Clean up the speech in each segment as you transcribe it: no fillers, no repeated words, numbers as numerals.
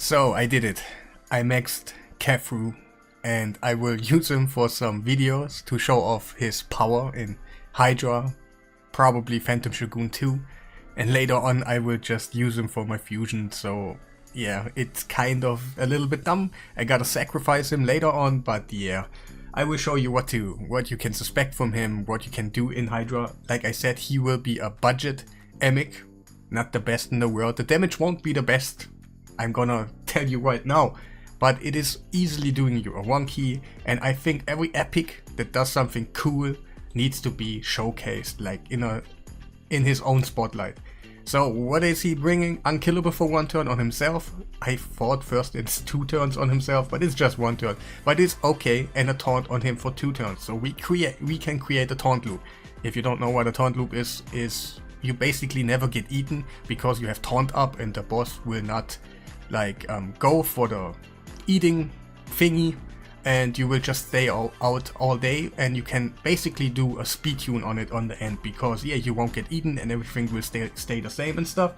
So I did it. I maxed Khafru and I will use him for some videos to show off his power in Hydra, probably Phantom Shogun 2, and later on I will just use him for my fusion. So yeah, it's kind of a little bit dumb. I gotta sacrifice him later on, but yeah, I will show you what you can suspect from him, what you can do in Hydra. Like I said, he will be a budget emic, not the best in the world. The damage won't be the best, I'm gonna tell you right now, but it is easily doing you a 1 key, and I think every epic that does something cool needs to be showcased, like in his own spotlight. So what is he bringing? Unkillable for 1 turn on himself. I thought first it's 2 turns on himself, but it's just 1 turn. But it's okay, and a taunt on him for 2 turns. So we can create a taunt loop. If you don't know what a taunt loop is you basically never get eaten because you have taunt up, and the boss will not go for the eating thingy, and you will just stay out all day, and you can basically do a speed tune on it on the end, because yeah, you won't get eaten and everything will stay the same and stuff.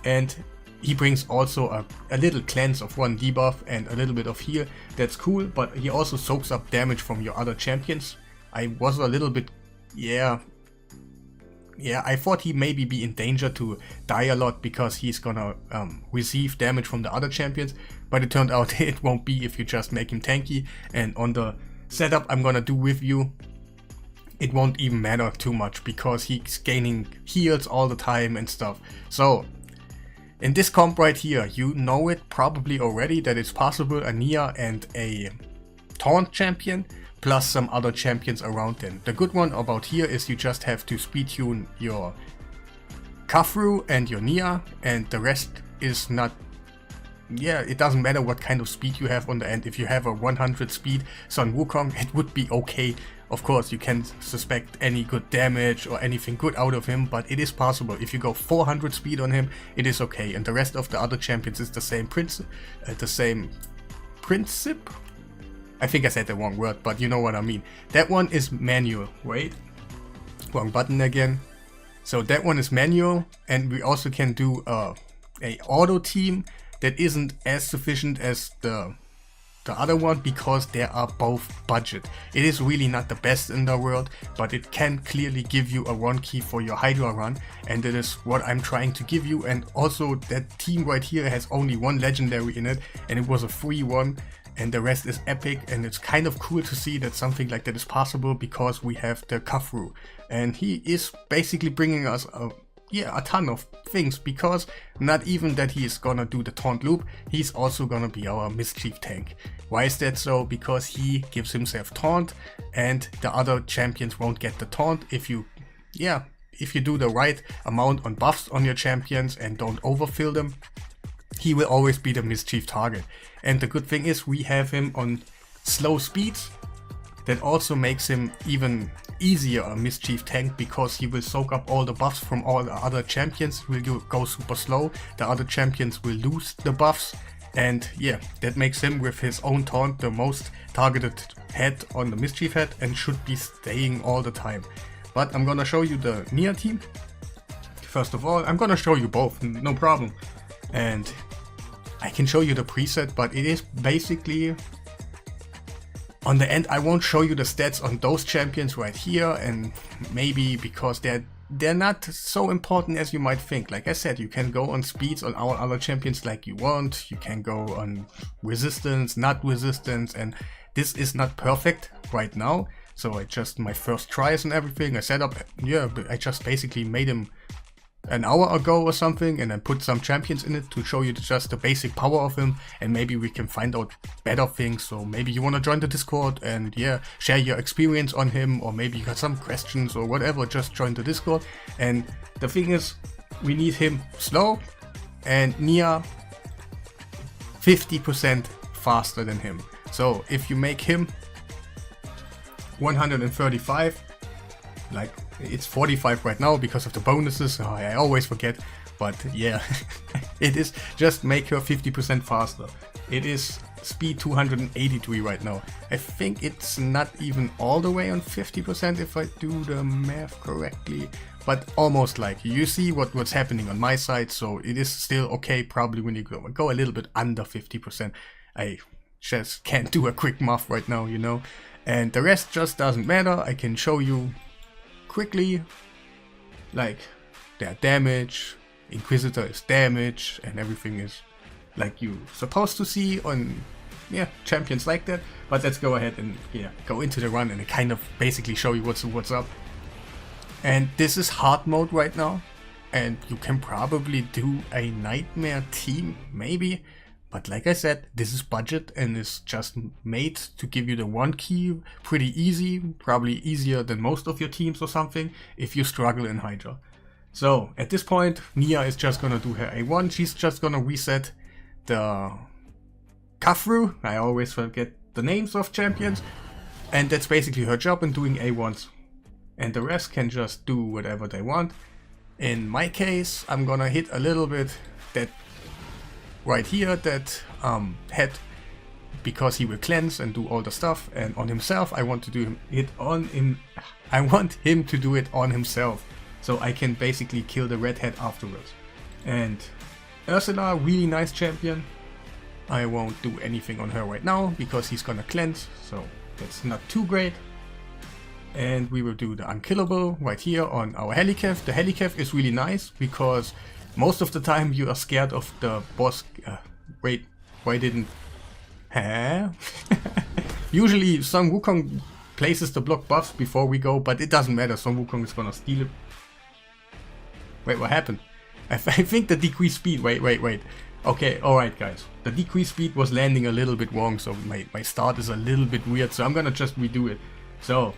And he brings also a little cleanse of 1 debuff and a little bit of heal. That's cool, but he also soaks up damage from your other champions. I was a little bit, yeah, I thought he maybe be in danger to die a lot because he's gonna receive damage from the other champions, but it turned out it won't be if you just make him tanky. And on the setup I'm gonna do with you, it won't even matter too much because he's gaining heals all the time and stuff. So in this comp right here, you know it probably already that it's possible a Nia and a Taunt champion plus some other champions around them. The good one about here is you just have to speed tune your Khafru and your Nia, and the rest is not, yeah, it doesn't matter what kind of speed you have on the end. If you have a 100 speed Sun Wukong, it would be okay. Of course, you can't suspect any good damage or anything good out of him, but it is possible. If you go 400 speed on him, it is okay. And the rest of the other champions is the same principle. I think I said the wrong word, but you know what I mean. That one is manual. Wait, wrong button again. So that one is manual, and we also can do a auto team that isn't as sufficient as the other one, because they are both budget. It is really not the best in the world, but it can clearly give you a 1 key for your Hydra run, and that is what I'm trying to give you. And also that team right here has only 1 legendary in it, and it was a free one, and the rest is epic. And it's kind of cool to see that something like that is possible, because we have the Kafu, and he is basically bringing us a ton of things, because not even that he is gonna do the taunt loop, he's also gonna be our Mischief tank. Why is that so? Because he gives himself taunt, and the other champions won't get the taunt if you do the right amount on buffs on your champions and don't overfill them. He will always be the Mischief target. And the good thing is we have him on slow speeds. That also makes him even easier a Mischief tank, because he will soak up all the buffs from all the other champions. Will go super slow. The other champions will lose the buffs. And yeah, that makes him with his own taunt the most targeted head on the Mischief head, and should be staying all the time. But I'm gonna show you the Nia team. First of all, I'm gonna show you both, no problem. And I can show you the preset, but it is basically on the end. I won't show you the stats on those champions right here, and maybe because they're not so important as you might think. Like I said, you can go on speeds on our other champions like you want. You can go on resistance, not resistance, and this is not perfect right now. So I just, my first tries and everything, I set up, I just basically made him an hour ago or something, and then put some champions in it to show you just the basic power of him, and maybe we can find out better things. So maybe you want to join the Discord and share your experience on him, or maybe you got some questions or whatever, just join the Discord. And the thing is, we need him slow, and Nia 50% faster than him. So if you make him 135, like it's 45 right now because of the bonuses, I always forget, but yeah, it is just make her 50% faster. It is speed 283 right now. I think it's not even all the way on 50% if I do the math correctly, but almost like you see what's happening on my side, so it is still okay. Probably when you go a little bit under 50%. I just can't do a quick math right now, you know, and the rest just doesn't matter. I can show you quickly, like their damage, Inquisitor is damage, and everything is like you supposed to see on champions like that. But let's go ahead and go into the run and kind of basically show you what's up. And this is hard mode right now, and you can probably do a nightmare team maybe, but like I said, this is budget and is just made to give you the one key pretty easy, probably easier than most of your teams or something if you struggle in Hydra. So at this point, Nia is just gonna do her A1. She's just gonna reset the Khafru. I always forget the names of champions, and that's basically her job in doing A1s. And the rest can just do whatever they want. In my case, I'm gonna hit a little bit that right here, that head, because he will cleanse and do all the stuff. And on himself, I want to I want him to do it on himself, so I can basically kill the red head afterwards. And Ursula, really nice champion. I won't do anything on her right now because he's gonna cleanse, so that's not too great. And we will do the unkillable right here on our Helicaf. The Helicaf is really nice because most of the time you are scared of the boss. Wait, why didn't... Huh? Usually Sun Wukong places the block buffs before we go, but it doesn't matter. Sun Wukong is gonna steal it. Wait, what happened? I think the decreased speed... Wait. Okay, alright guys. The decreased speed was landing a little bit wrong, so my start is a little bit weird, so I'm gonna just redo it. So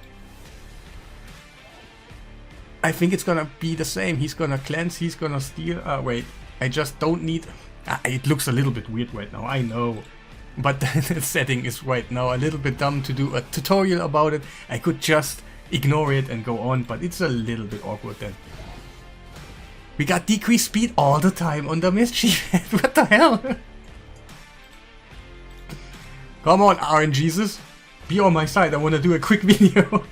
I think it's gonna be the same. He's gonna cleanse, he's gonna steal. Wait, I just don't need... it looks a little bit weird right now, I know. But the setting is right now a little bit dumb to do a tutorial about it. I could just ignore it and go on, but it's a little bit awkward then. We got decreased speed all the time on the Mischief. What the hell? Come on, RNGesus. Be on my side. I want to do a quick video.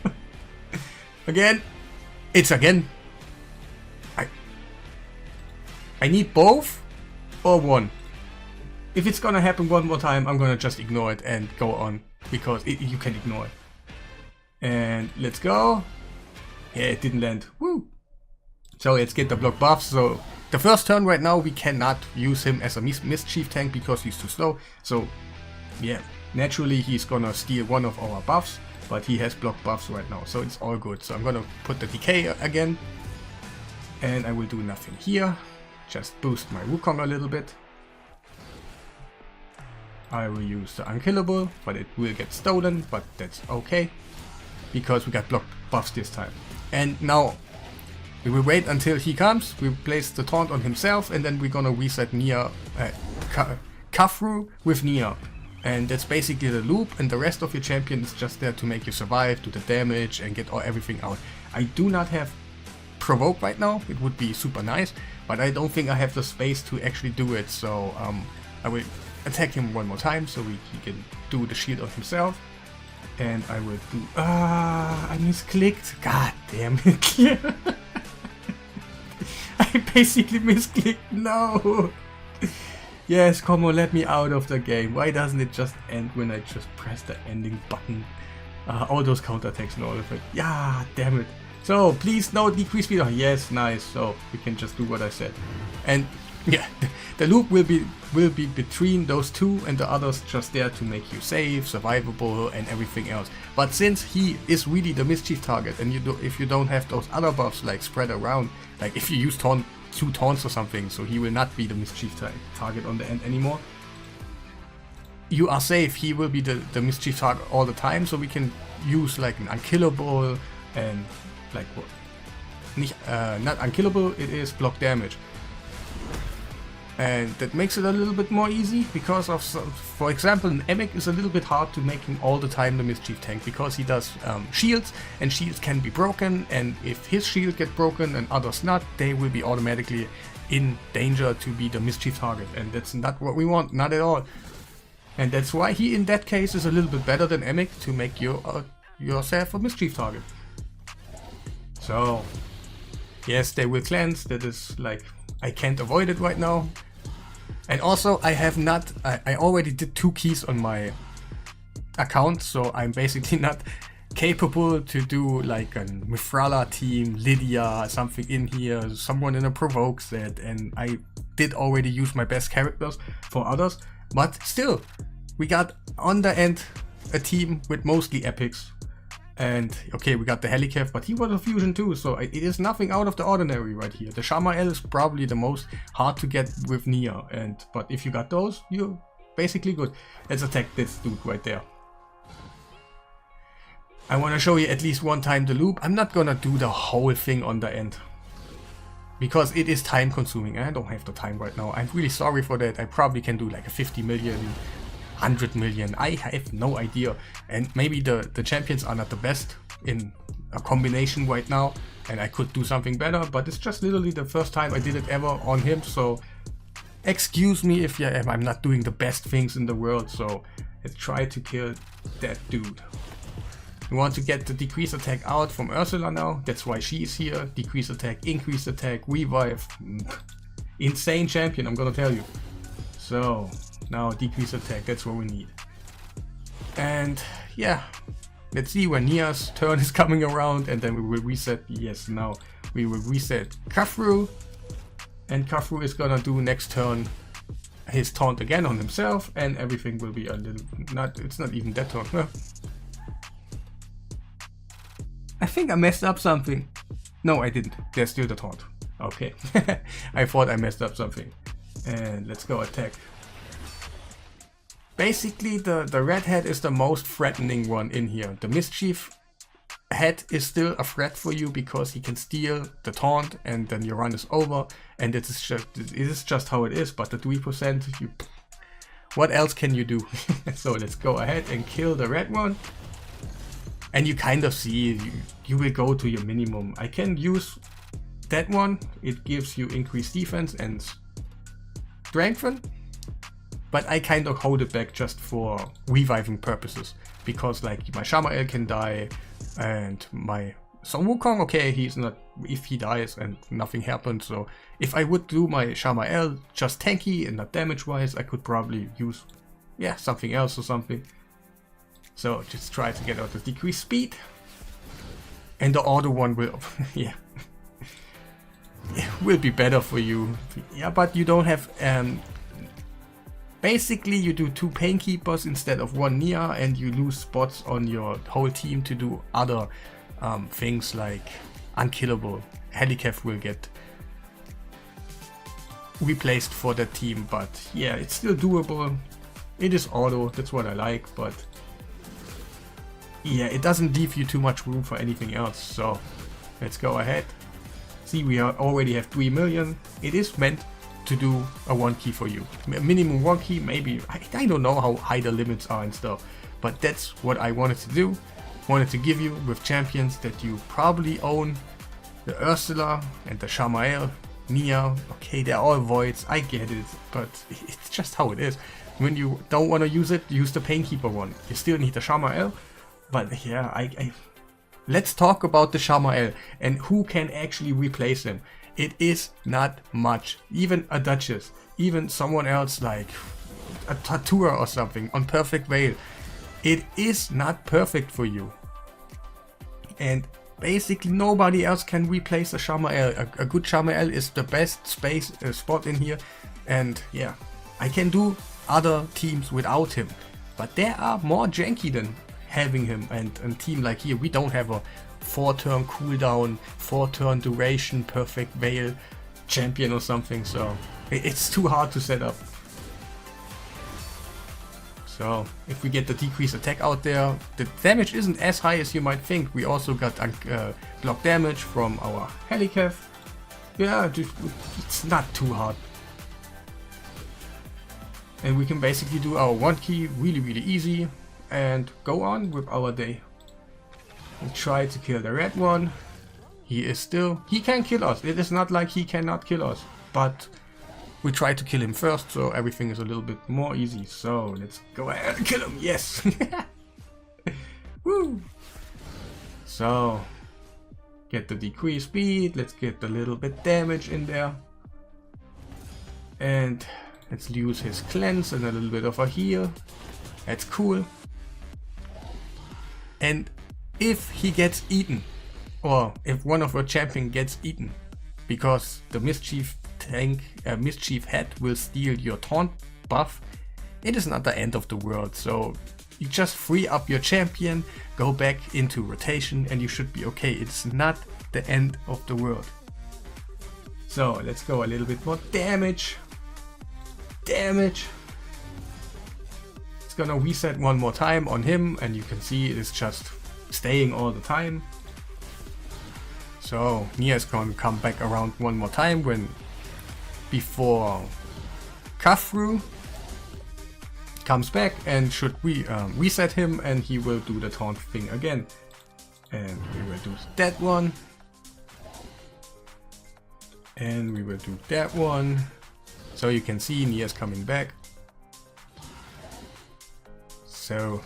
Again. It's again. I need both or one. If it's gonna happen one more time, I'm gonna just ignore it and go on, because you can ignore it. And let's go. Yeah, it didn't land. Woo. So let's get the block buffs. So the first turn right now we cannot use him as a Mischief tank because he's too slow. So yeah, naturally he's gonna steal one of our buffs, but he has block buffs right now, so it's all good. So I'm gonna put the decay again, and I will do nothing here. Just boost my Wukong a little bit. I will use the unkillable, but it will get stolen, but that's okay, because we got block buffs this time. And now we will wait until he comes. We place the taunt on himself, and then we're gonna reset Nia, Khafru with Nia. And that's basically the loop, and the rest of your champion is just there to make you survive, do the damage, and get everything out. I do not have provoke right now. It would be super nice, but I don't think I have the space to actually do it. So I will attack him one more time so he can do the shield on himself. And I will do... I misclicked. God damn it. I basically misclicked. No. Yes, come on, let me out of the game. Why doesn't it just end when I just press the ending button? All those counterattacks and all of it. Yeah, damn it. So, please, no decrease speed. Oh, yes, nice. So, we can just do what I said. And, yeah, the loop will be between those two, and the others just there to make you safe, survivable, and everything else. But since he is really the Mischief target, and if you don't have those other buffs, like spread around, like if you use Taunt, 2 taunts or something, so he will not be the Mischief target on the end anymore. You are safe. He will be the Mischief target all the time, so we can use like an unkillable and like what? Not unkillable. It is block damage, and that makes it a little bit more easy because of, for example, an Emek is a little bit hard to make him all the time the Mischief tank because he does shields, and shields can be broken, and if his shield get broken and others not, they will be automatically in danger to be the Mischief target, and that's not what we want, not at all. And that's why he in that case is a little bit better than Emek to make yourself a Mischief target. So Yes, they will cleanse. That is like, I can't avoid it right now. And also I have not, I already did 2 keys on my account, so I'm basically not capable to do like a Mifrala team, Lydia, something in here, someone in a provoke set, and I did already use my best characters for others, but still, we got on the end a team with mostly epics. And okay, we got the Helicaf, but he was a fusion too, so it is nothing out of the ordinary right here. The Shamael is probably the most hard to get with Nia, but if you got those, you're basically good. Let's attack this dude right there. I want to show you at least one time the loop. I'm not gonna do the whole thing on the end, because it is time consuming. I don't have the time right now. I'm really sorry for that. I probably can do like a 50 million, 100 million. I have no idea. And maybe the champions are not the best in a combination right now, and I could do something better, but it's just literally the first time I did it ever on him, so excuse me if I'm not doing the best things in the world. So let's try to kill that dude. We want to get the decrease attack out from Ursula now. That's why she is here. Decrease attack, increase attack, revive. Insane champion, I'm gonna tell you. So now decrease attack, that's what we need. And yeah, let's see when Nia's turn is coming around, and then we will reset. Yes, now we will reset Khafru, and Khafru is gonna do next turn his taunt again on himself, and everything will be a little, it's not even that turn. I think I messed up something. No, I didn't. There's still the taunt. Okay. I thought I messed up something. And let's go attack. Basically, the red head is the most threatening one in here. The Mischief head is still a threat for you because he can steal the taunt and then your run is over. And it is just how it is. But the 3%, what else can you do? So let's go ahead and kill the red one. And you kind of see, you will go to your minimum. I can use that one. It gives you increased defense and strengthen. But I kind of hold it back just for reviving purposes. Because like my Shamael can die and my Son Wukong, okay, he's not, if he dies and nothing happens. So if I would do my Shamael just tanky and not damage wise, I could probably use, yeah, something else or something. So just try to get out the decreased speed, and the auto one will, yeah, will be better for you. Yeah, but you don't have, basically you do 2 pain keepers instead of 1 Nia, and you lose spots on your whole team to do other things like unkillable. Helicaf will get replaced for that team, but yeah, it's still doable. It is auto, that's what I like, but yeah, it doesn't leave you too much room for anything else. So let's go ahead. See, we already have 3 million. It is meant to do a 1 key for you. Minimum 1 key, maybe. I don't know how high the limits are and stuff, but that's what I wanted to do. Wanted to give you with champions that you probably own. The Ursula and the Shamael, Nia. Okay, they're all voids. I get it, but it's just how it is. When you don't want to use it, use the Painkeeper one. You still need the Shamael. But yeah, let's talk about the Shamael and who can actually replace him. It is not much. Even a Duchess, even someone else like a Tatua or something on Perfect Veil. It is not perfect for you. And basically nobody else can replace a Shamael. A good Shamael is the best spot in here. And yeah, I can do other teams without him. But they are more janky than having him, and a team like here, we don't have a 4-turn cooldown, 4-turn duration, Perfect Veil champion or something, so it's too hard to set up. So if we get the decreased attack out there, the damage isn't as high as you might think. We also got block damage from our Helicaf. Yeah, it's not too hard. And we can basically do our 1 key really easy and go on with our day. We try to kill the red one. He can kill us. It is not like he cannot kill us, but we try to kill him first, so everything is a little bit more easy. So let's go ahead and kill him. Yes. Woo. So get the decreased speed, let's get a little bit damage in there. And let's use his cleanse and a little bit of a heal. That's cool. And if he gets eaten, or if one of our champion gets eaten, because the Mischief tank, Mischief head will steal your taunt buff, it is not the end of the world. So you just free up your champion, go back into rotation, and you should be okay. It's not the end of the world. So let's go a little bit more damage. It's gonna reset one more time on him, and you can see it's just staying all the time. So Nia is going to come back around one more time before Khafru comes back, and should we reset him, and he will do the taunt thing again. And we will do that one. And we will do that one. So you can see Nia's coming back. So,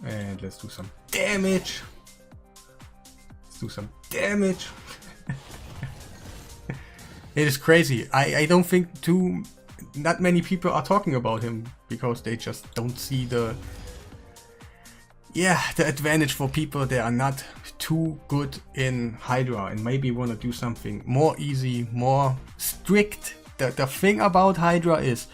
and let's do some damage. It is crazy. I don't think not many people are talking about him, because they just don't see the advantage for people that are not too good in Hydra and maybe want to do something more easy, more strict. The thing about Hydra is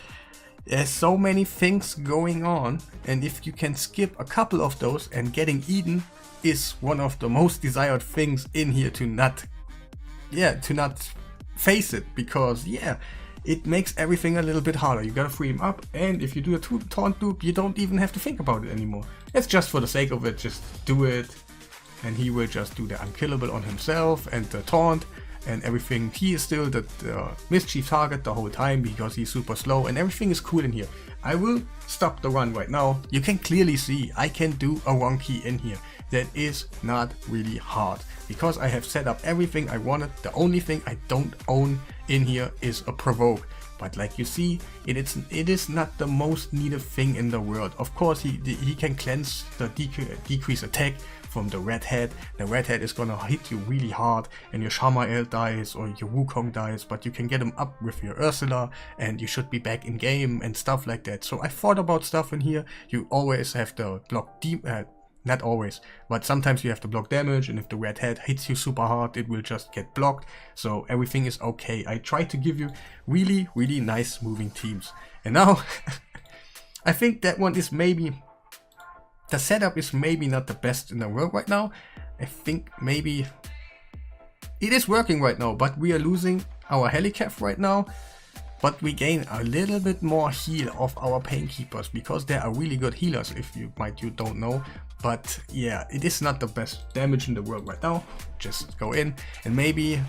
there's so many things going on, and if you can skip a couple of those, and getting eaten is one of the most desired things in here to not face it, because it makes everything a little bit harder. You gotta free him up, and if you do a taunt loop, you don't even have to think about it anymore. It's just for the sake of it, just do it, and he will just do the unkillable on himself and the taunt and everything. He is still the Mischief target the whole time because he's super slow, and everything is cool in here. I will stop the run right now. You can clearly see I can do a one key in here. That is not really hard, because I have set up everything I wanted. The only thing I don't own in here is a provoke. But like you see, it is not the most needed thing in the world. Of course, he can cleanse the decrease attack from the red head. The red head is gonna hit you really hard, and your Shamael dies or your Wukong dies, but you can get him up with your Ursula, and you should be back in game and stuff like that. So I thought about stuff in here. You always have to block not always, but sometimes you have to block damage, and if the red head hits you super hard, it will just get blocked. So everything is okay. I try to give you really, really nice moving teams. And now, I think that one is maybe, the setup is maybe not the best in the world right now. I think maybe it is working right now, but we are losing our Helicaf right now. But we gain a little bit more heal of our Painkeepers, because they are really good healers, if you don't know. But yeah, it is not the best damage in the world right now. Just go in, and maybe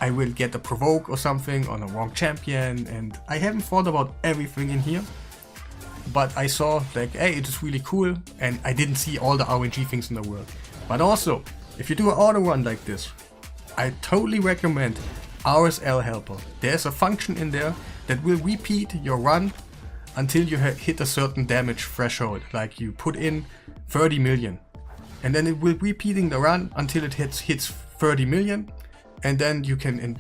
I will get a provoke or something on a wrong champion. And I haven't thought about everything in here, but I saw like, hey, it is really cool, and I didn't see all the RNG things in the world. But also, if you do an auto run like this, I totally recommend RSL Helper. There's a function in there that will repeat your run until you hit a certain damage threshold, like you put in 30 million, and then it will repeating the run until it hits 30 million, and then you can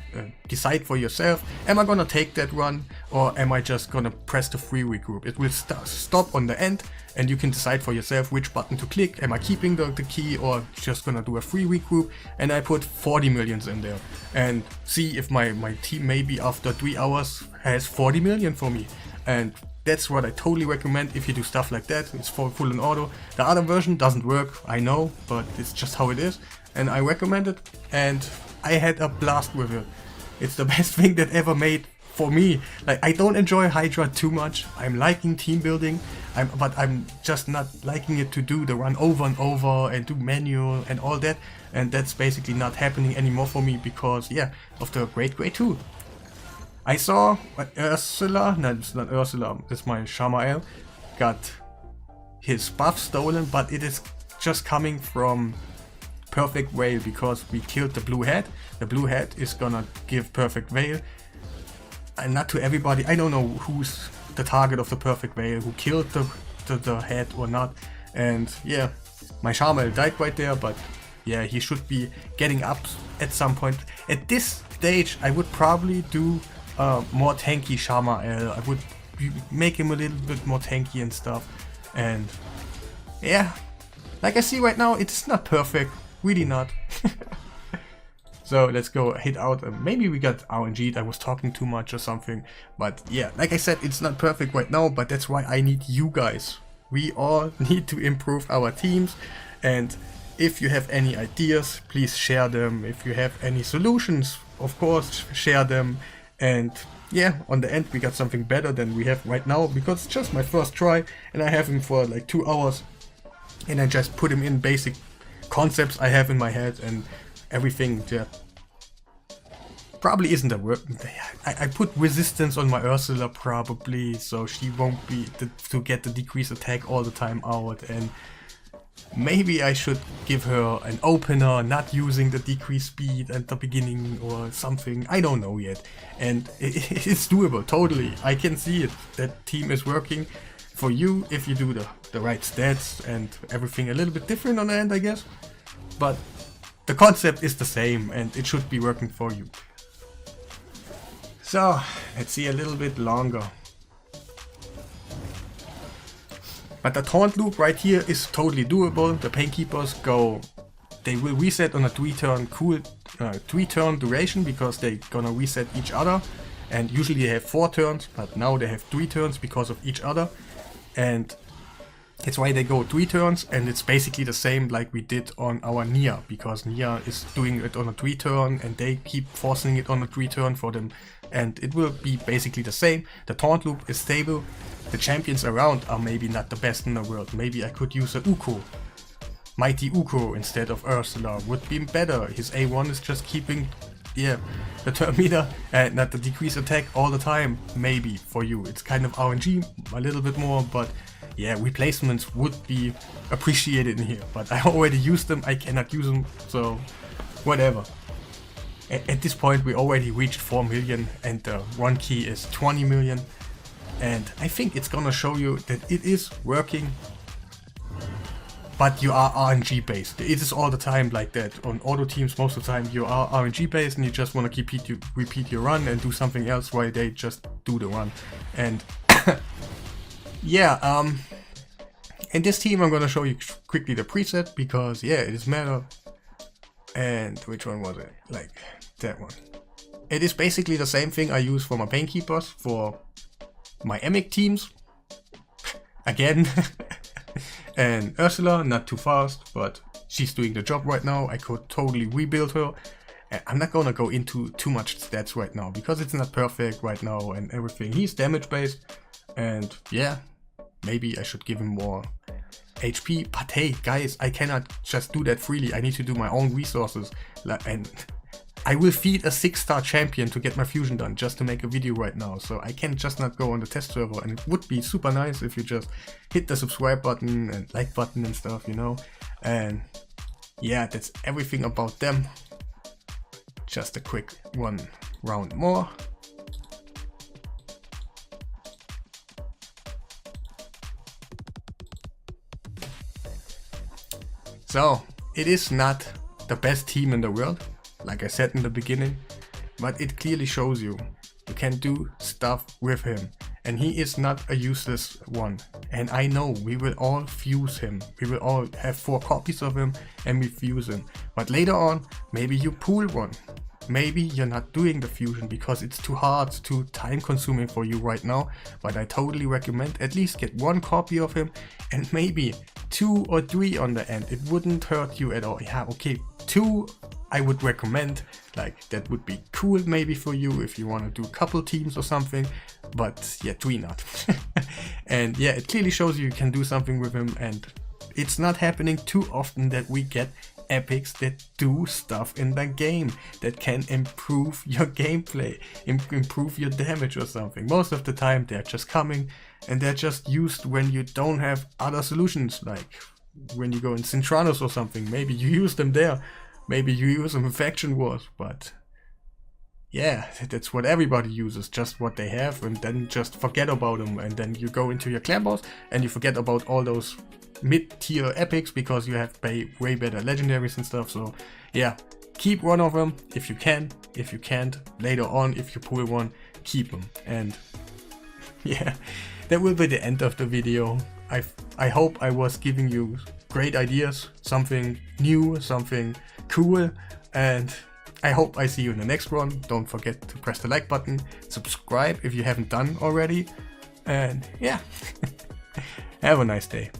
decide for yourself, am I gonna take that run, or am I just gonna press the free regroup? It will stop on the end, and you can decide for yourself which button to click. Am I keeping the key, or just gonna do a free regroup? And I put 40 millions in there, and see if my team maybe after 3 hours has 40 million for me. And that's what I totally recommend if you do stuff like that. It's full in auto. The other version doesn't work, I know, but it's just how it is, and I recommend it, and I had a blast with it. It's the best thing that ever made for me. Like, I don't enjoy Hydra too much. I'm liking team building, but I'm just not liking it to do the run over and over and do manual and all that, and that's basically not happening anymore for me because, yeah, of the Great 2. I saw Ursula, no, it's not Ursula, it's my Shamael, got his buff stolen, but it is just coming from Perfect Veil because we killed the blue head. The blue head is gonna give Perfect Veil, and not to everybody. I don't know who's the target of the Perfect Veil, who killed the head or not, and yeah, my Shamael died right there, but yeah, he should be getting up at some point. At this stage, I would probably do more tanky Shama L. I would make him a little bit more tanky and stuff. And yeah, like I see right now, it's not perfect, really not. So let's go hit out. Maybe we got RNG'd, I was talking too much or something. But yeah, like I said, it's not perfect right now, but that's why I need you guys. We all need to improve our teams, and if you have any ideas, please share them. If you have any solutions, of course, share them. And yeah, on the end we got something better than we have right now, because it's just my first try and I have him for like 2 hours, and I just put him in basic concepts I have in my head and everything. Yeah, probably isn't a word. I put resistance on my Ursula probably, so she won't be to get the decreased attack all the time out, and maybe I should give her an opener, not using the decreased speed at the beginning or something. I don't know yet. And it's doable, totally. I can see it. That team is working for you if you do the right stats and everything a little bit different on the end, I guess. But the concept is the same and it should be working for you. So, let's see a little bit longer. But the taunt loop right here is totally doable. The Painkeepers they will reset on a 3-turn duration, because they're gonna reset each other. And usually they have 4 turns, but now they have 3 turns because of each other. And that's why they go 3 turns, and it's basically the same like we did on our Nia, because Nia is doing it on a 3-turn and they keep forcing it on a 3-turn for them. And it will be basically the same. The taunt loop is stable. The champions around are maybe not the best in the world. Maybe I could use a Uko. Mighty Uko instead of Ursula would be better. His A1 is just keeping, yeah, the turn meter and not the decreased attack all the time. Maybe for you. It's kind of RNG a little bit more, but yeah, replacements would be appreciated in here. But I already used them, I cannot use them, so whatever. At this point we already reached 4 million and the run key is 20 million. And I think it's gonna show you that it is working, but you are RNG based. It is all the time like that. On auto teams, most of the time you are RNG based and you just want to repeat your run and do something else while they just do the run. And yeah, in this team I'm gonna show you quickly the preset, because yeah, it is matter. And which one was it? Like that one. It is basically the same thing I use for my Painkeepers, for my Emic teams. Again. And Ursula, not too fast, but she's doing the job right now. I could totally rebuild her. And I'm not gonna go into too much stats right now, because it's not perfect right now and everything. He's damage based, and yeah, maybe I should give him more HP. But hey, guys, I cannot just do that freely. I need to do my own resources. And I will feed a 6-star champion to get my fusion done, just to make a video right now. So I can just not go on the test server, and it would be super nice if you just hit the subscribe button and like button and stuff, you know. And yeah, that's everything about them. Just a quick 1 round more. So, it is not the best team in the world, like I said in the beginning, but it clearly shows you can do stuff with him, and he is not a useless one. And I know we will all fuse him, we will all have 4 copies of him and we fuse him, but later on maybe you pool one. Maybe you're not doing the fusion because it's too hard, too time consuming for you right now, but I totally recommend at least get 1 copy of him and maybe 2 or 3 on the end. It wouldn't hurt you at all. Yeah, okay, 2 I would recommend, like that would be cool maybe for you if you want to do a couple teams or something, but yeah, 3 not. And yeah, it clearly shows you can do something with him, and it's not happening too often that we get epics that do stuff in the game that can improve your gameplay, improve your damage or something. Most of the time they're just coming and they're just used when you don't have other solutions, like when you go in Synchronos or something. Maybe you use them there, maybe you use them in Faction Wars, but yeah, that's what everybody uses, just what they have, and then just forget about them, and then you go into your clan boss and you forget about all those mid-tier epics because you have way better legendaries and stuff. So yeah, keep one of them if you can. If you can't, later on, if you pull one, keep them. And yeah, that will be the end of the video. I hope I was giving you great ideas, something new, something cool, and I hope I see you in the next one. Don't forget to press the like button, subscribe if you haven't done already, and yeah, have a nice day.